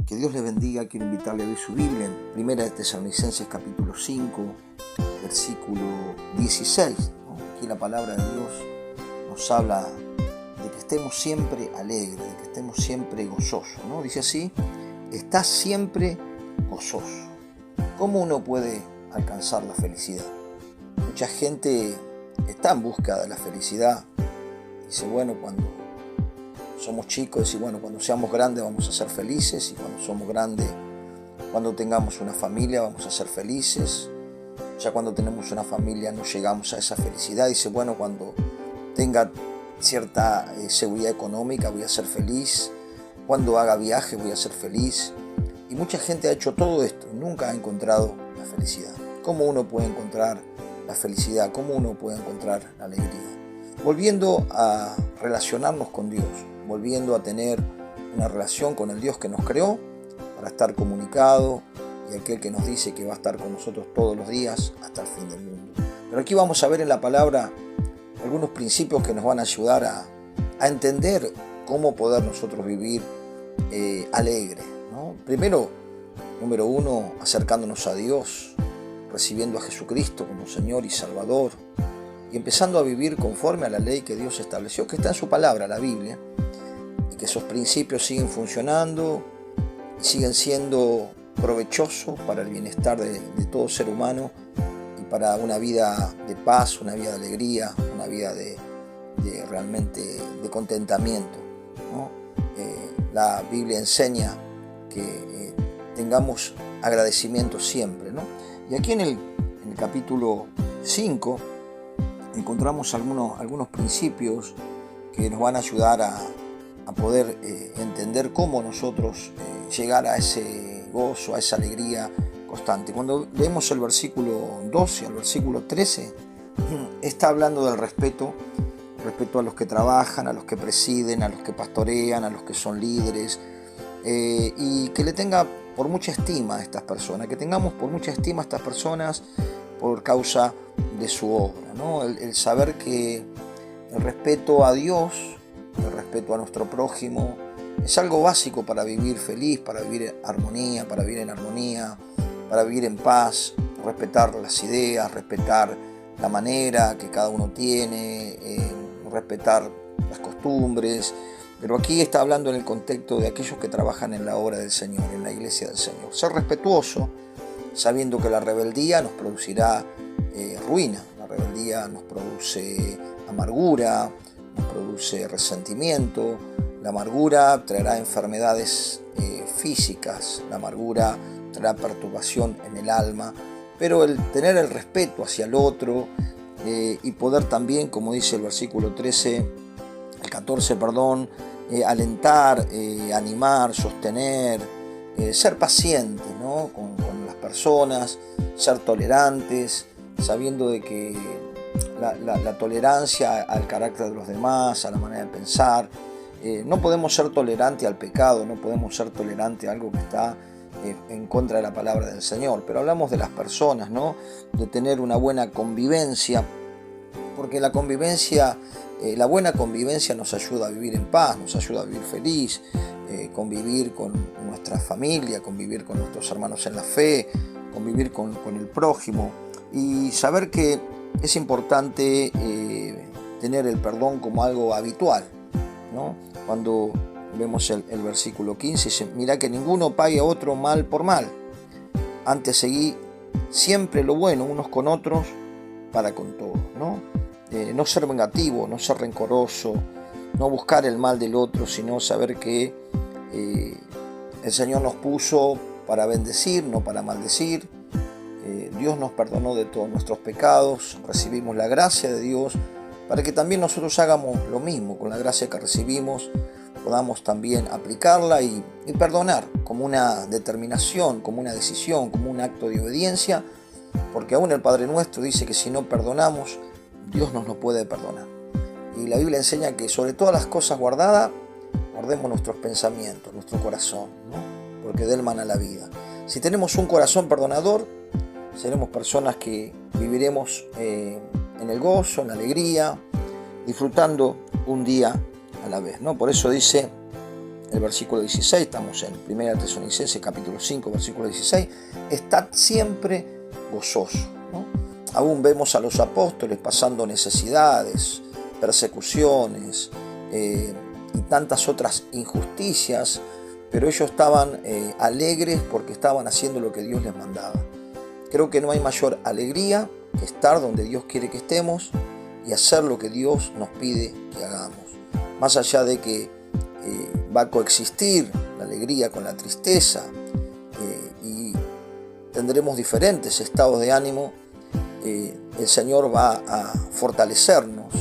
Que Dios les bendiga. Quiero invitarle a ver su Biblia en Primera de Tesalonicenses capítulo 5, versículo 16. Aquí la palabra de Dios nos habla de que estemos siempre alegres, de que estemos siempre gozosos, ¿no? Dice así: estás siempre gozoso. ¿Cómo uno puede alcanzar la felicidad? Mucha gente está en busca de la felicidad. Dice, bueno, cuando somos chicos, dice, bueno, cuando seamos grandes vamos a ser felices, y cuando somos grandes, cuando tengamos una familia vamos a ser felices. Ya cuando tenemos una familia no llegamos a esa felicidad. Dice, bueno, cuando tenga cierta seguridad económica voy a ser feliz, cuando haga viaje voy a ser feliz. Y mucha gente ha hecho todo esto y nunca ha encontrado la felicidad. ¿Cómo uno puede encontrar la felicidad? ¿Cómo uno puede encontrar la alegría? Volviendo a relacionarnos con Dios, volviendo a tener una relación con el Dios que nos creó para estar comunicado, y aquel que nos dice que va a estar con nosotros todos los días hasta el fin del mundo. Pero aquí vamos a ver en la palabra algunos principios que nos van a ayudar a entender cómo poder nosotros vivir alegre, ¿no? Primero, número uno, acercándonos a Dios, recibiendo a Jesucristo como Señor y Salvador, y empezando a vivir conforme a la ley que Dios estableció, que está en su palabra, la Biblia, y que esos principios siguen funcionando y siguen siendo provechosos para el bienestar de todo ser humano y para una vida de paz, una vida de alegría, una vida de realmente de contentamiento, ¿no? La Biblia enseña que tengamos agradecimiento siempre, ¿no? Y aquí en el capítulo 5 encontramos algunos principios que nos van a ayudar a poder entender cómo nosotros llegar a ese gozo, a esa alegría constante. Cuando leemos el versículo 12 al versículo 13, está hablando del respeto a los que trabajan, a los que presiden, a los que pastorean, a los que son líderes, y que le tenga por mucha estima a estas personas, que tengamos por mucha estima a estas personas por causa de su obra, ¿no? El saber que el respeto a Dios, el respeto a nuestro prójimo, es algo básico para vivir feliz, para vivir en armonía, para vivir en paz. Respetar las ideas, respetar la manera que cada uno tiene, respetar las costumbres. Pero aquí está hablando en el contexto de aquellos que trabajan en la obra del Señor, en la iglesia del Señor. Ser respetuoso, sabiendo que la rebeldía nos producirá ruina. La rebeldía nos produce amargura, nos produce resentimiento. La amargura traerá enfermedades físicas, la amargura traerá perturbación en el alma, pero el tener el respeto hacia el otro y poder también, como dice el versículo 14, alentar, animar, sostener, ser paciente, ¿no? con las personas, ser tolerantes, sabiendo de que la tolerancia al carácter de los demás, a la manera de pensar. No podemos ser tolerantes al pecado, no podemos ser tolerantes a algo que está en contra de la palabra del Señor, pero hablamos de las personas, ¿no? De tener una buena convivencia, porque la buena convivencia nos ayuda a vivir en paz, nos ayuda a vivir feliz, convivir con nuestra familia, convivir con nuestros hermanos en la fe, convivir con el prójimo, y saber que es importante tener el perdón como algo habitual, ¿no? Cuando vemos el versículo 15, dice: mirá que ninguno pague a otro mal por mal, antes seguí siempre lo bueno unos con otros para con todos, ¿no? No ser vengativo, no ser rencoroso, no buscar el mal del otro, sino saber que el Señor nos puso para bendecir, no para maldecir. Dios nos perdonó de todos nuestros pecados, recibimos la gracia de Dios para que también nosotros hagamos lo mismo. Con la gracia que recibimos podamos también aplicarla y perdonar como una determinación, como una decisión, como un acto de obediencia, porque aún el Padre Nuestro dice que si no perdonamos, Dios nos lo puede perdonar. Y la Biblia enseña que sobre todas las cosas guardadas, guardemos nuestros pensamientos, nuestro corazón, ¿no? Porque de él mana la vida. Si tenemos un corazón perdonador, seremos personas que viviremos en el gozo, en la alegría, disfrutando un día a la vez, ¿no? Por eso dice el versículo 16, estamos en 1 Tesalonicenses capítulo 5, versículo 16, estad siempre gozoso, ¿no? Aún vemos a los apóstoles pasando necesidades, persecuciones y tantas otras injusticias, pero ellos estaban alegres porque estaban haciendo lo que Dios les mandaba. Creo que no hay mayor alegría que estar donde Dios quiere que estemos y hacer lo que Dios nos pide que hagamos. Más allá de que va a coexistir la alegría con la tristeza y tendremos diferentes estados de ánimo, el Señor va a fortalecernos,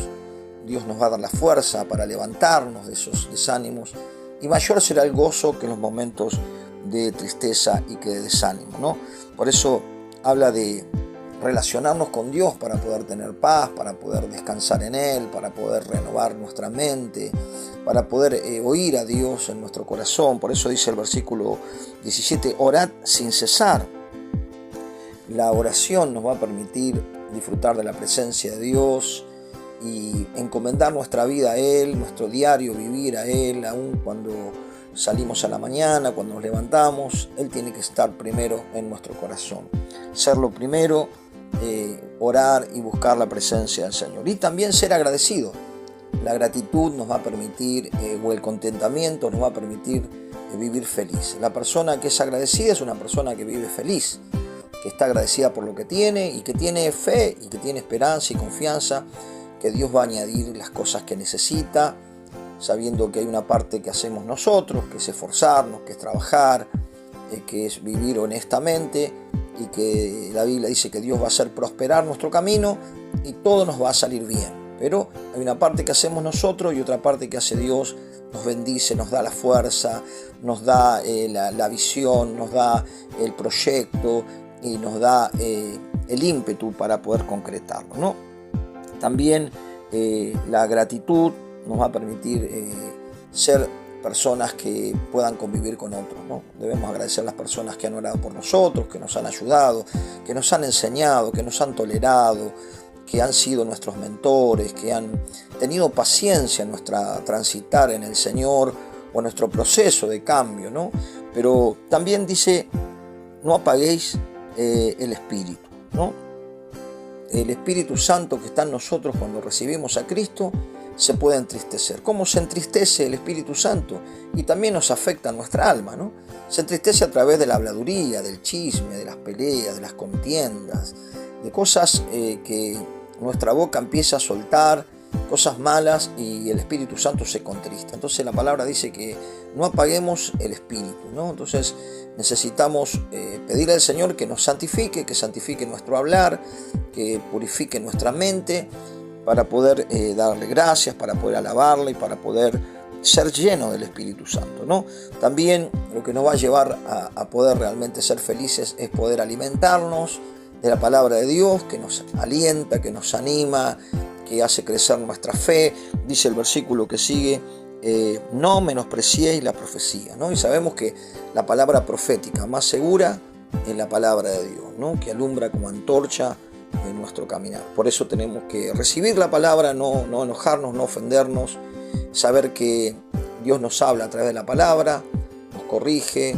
Dios nos va a dar la fuerza para levantarnos de esos desánimos, y mayor será el gozo que en los momentos de tristeza y que de desánimo, ¿no? Por eso habla de relacionarnos con Dios para poder tener paz, para poder descansar en Él, para poder renovar nuestra mente, para poder oír a Dios en nuestro corazón. Por eso dice el versículo 17, orad sin cesar. La oración nos va a permitir disfrutar de la presencia de Dios y encomendar nuestra vida a Él, nuestro diario vivir a Él, aun cuando salimos a la mañana, cuando nos levantamos. Él tiene que estar primero en nuestro corazón. Ser lo primero, orar y buscar la presencia del Señor. Y también ser agradecido. La gratitud nos va a permitir, o el contentamiento nos va a permitir vivir feliz. La persona que es agradecida es una persona que vive feliz, que está agradecida por lo que tiene y que tiene fe y que tiene esperanza y confianza que Dios va a añadir las cosas que necesita, sabiendo que hay una parte que hacemos nosotros, que es esforzarnos, que es trabajar, que es vivir honestamente, y que la Biblia dice que Dios va a hacer prosperar nuestro camino y todo nos va a salir bien. Pero hay una parte que hacemos nosotros y otra parte que hace Dios, nos bendice, nos da la fuerza, nos da la visión, nos da el proyecto y nos da el ímpetu para poder concretarlo, ¿no? También la gratitud nos va a permitir ser personas que puedan convivir con otros, ¿no? Debemos agradecer a las personas que han orado por nosotros, que nos han ayudado, que nos han enseñado, que nos han tolerado, que han sido nuestros mentores, que han tenido paciencia en nuestra transitar en el Señor o en nuestro proceso de cambio, ¿no? Pero también dice, no apaguéis el Espíritu, ¿no? El Espíritu Santo que está en nosotros cuando recibimos a Cristo se puede entristecer. ¿Cómo se entristece el Espíritu Santo? Y también nos afecta a nuestra alma, ¿no? Se entristece a través de la habladuría, del chisme, de las peleas, de las contiendas, de cosas que nuestra boca empieza a soltar, cosas malas, y el Espíritu Santo se contrista. Entonces la palabra dice que no apaguemos el Espíritu, ¿no? Entonces necesitamos pedirle al Señor que nos santifique, que santifique nuestro hablar, que purifique nuestra mente, para poder darle gracias, para poder alabarle y para poder ser lleno del Espíritu Santo, ¿no? También lo que nos va a llevar a poder realmente ser felices es poder alimentarnos de la palabra de Dios, que nos alienta, que nos anima, que hace crecer nuestra fe. Dice el versículo que sigue, no menospreciéis la profecía, ¿no? Y sabemos que la palabra profética más segura es la palabra de Dios, ¿no? Que alumbra como antorcha en nuestro caminar. Por eso tenemos que recibir la palabra, no enojarnos, no ofendernos, saber que Dios nos habla a través de la palabra, nos corrige,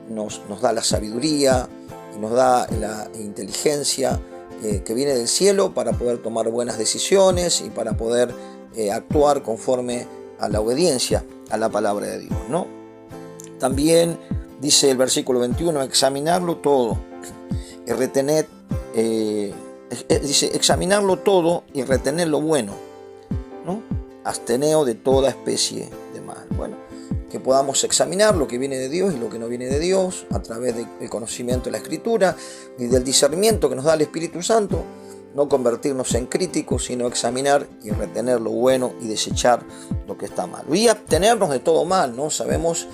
nos da la sabiduría y nos da la inteligencia que viene del cielo para poder tomar buenas decisiones y para poder actuar conforme a la obediencia a la palabra de Dios, ¿no? También dice el versículo 21, examinarlo todo y retener dice examinarlo todo y retener lo bueno, ¿no? Absteneo de toda especie de mal. Bueno, que podamos examinar lo que viene de Dios y lo que no viene de Dios a través del conocimiento de la Escritura y del discernimiento que nos da el Espíritu Santo. No convertirnos en críticos, sino examinar y retener lo bueno y desechar lo que está mal. Y abstenernos de todo mal, ¿no? Sabemos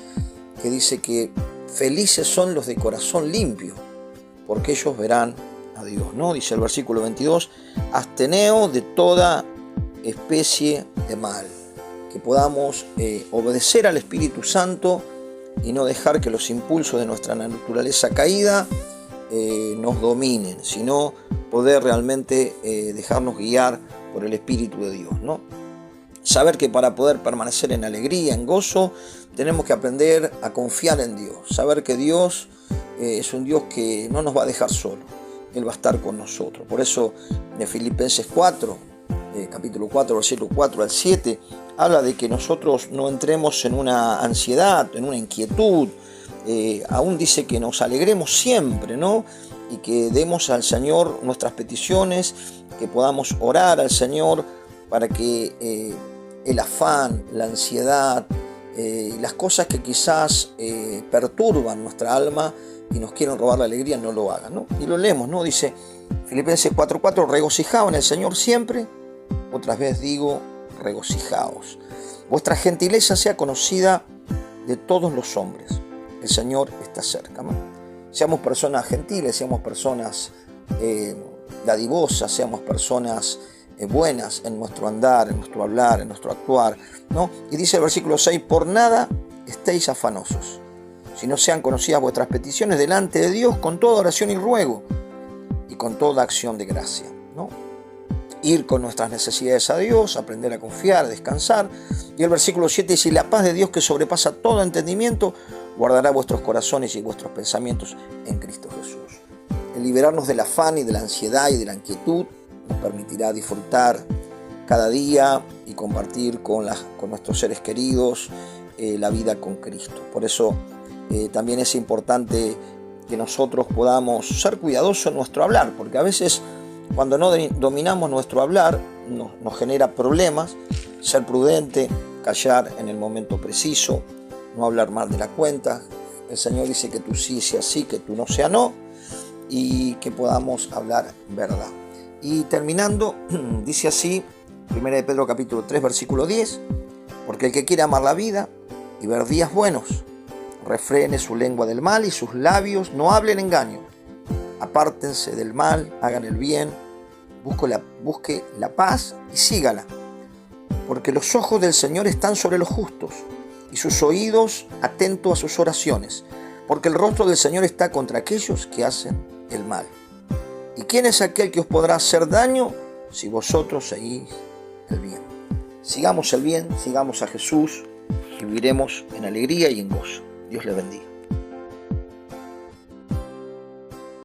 que dice que felices son los de corazón limpio, porque ellos verán a Dios, ¿no? Dice el versículo 22, absteneo de toda especie de mal. Que podamos obedecer al Espíritu Santo y no dejar que los impulsos de nuestra naturaleza caída nos dominen, sino poder realmente dejarnos guiar por el Espíritu de Dios, ¿no? Saber que para poder permanecer en alegría, en gozo, tenemos que aprender a confiar en Dios. Saber que Dios es un Dios que no nos va a dejar solo. Él va a estar con nosotros. Por eso en Filipenses 4, capítulo 4, versículo 4 al 7, habla de que nosotros no entremos en una ansiedad, en una inquietud. Aún dice que nos alegremos siempre, ¿no? Y que demos al Señor nuestras peticiones, que podamos orar al Señor para que el afán, la ansiedad, las cosas que quizás perturban nuestra alma y nos quieren robar la alegría, no lo hagan, ¿no? Y lo leemos, ¿no? Dice Filipenses 4:4, regocijaos en el Señor siempre. Otra vez digo, regocijaos. Vuestra gentileza sea conocida de todos los hombres. El Señor está cerca, ¿no? Seamos personas gentiles, seamos personas dadivosas, seamos personas buenas en nuestro andar, en nuestro hablar, en nuestro actuar, ¿no? Y dice el versículo 6, por nada estéis afanosos, sino sean conocidas vuestras peticiones delante de Dios con toda oración y ruego y con toda acción de gracia, ¿no? Ir con nuestras necesidades a Dios, aprender a confiar, a descansar. Y el versículo 7 dice, y la paz de Dios que sobrepasa todo entendimiento, guardará vuestros corazones y vuestros pensamientos en Cristo Jesús. El liberarnos del afán y de la ansiedad y de la inquietud nos permitirá disfrutar cada día y compartir con nuestros seres queridos la vida con Cristo. Por eso también es importante que nosotros podamos ser cuidadosos en nuestro hablar, porque a veces cuando no dominamos nuestro hablar nos genera problemas. Ser prudente, callar en el momento preciso, no hablar mal de la cuenta. El Señor dice que tú sí sea sí, que tú no sea no, y que podamos hablar verdad. Y terminando, dice así, 1 Pedro capítulo 3, versículo 10, porque el que quiere amar la vida y ver días buenos, refrene su lengua del mal y sus labios no hablen engaño. Apártense del mal, hagan el bien, busque la paz y sígala. Porque los ojos del Señor están sobre los justos y sus oídos atentos a sus oraciones. Porque el rostro del Señor está contra aquellos que hacen el mal. ¿Y quién es aquel que os podrá hacer daño si vosotros seguís el bien? Sigamos el bien, sigamos a Jesús y viviremos en alegría y en gozo. Dios les bendiga.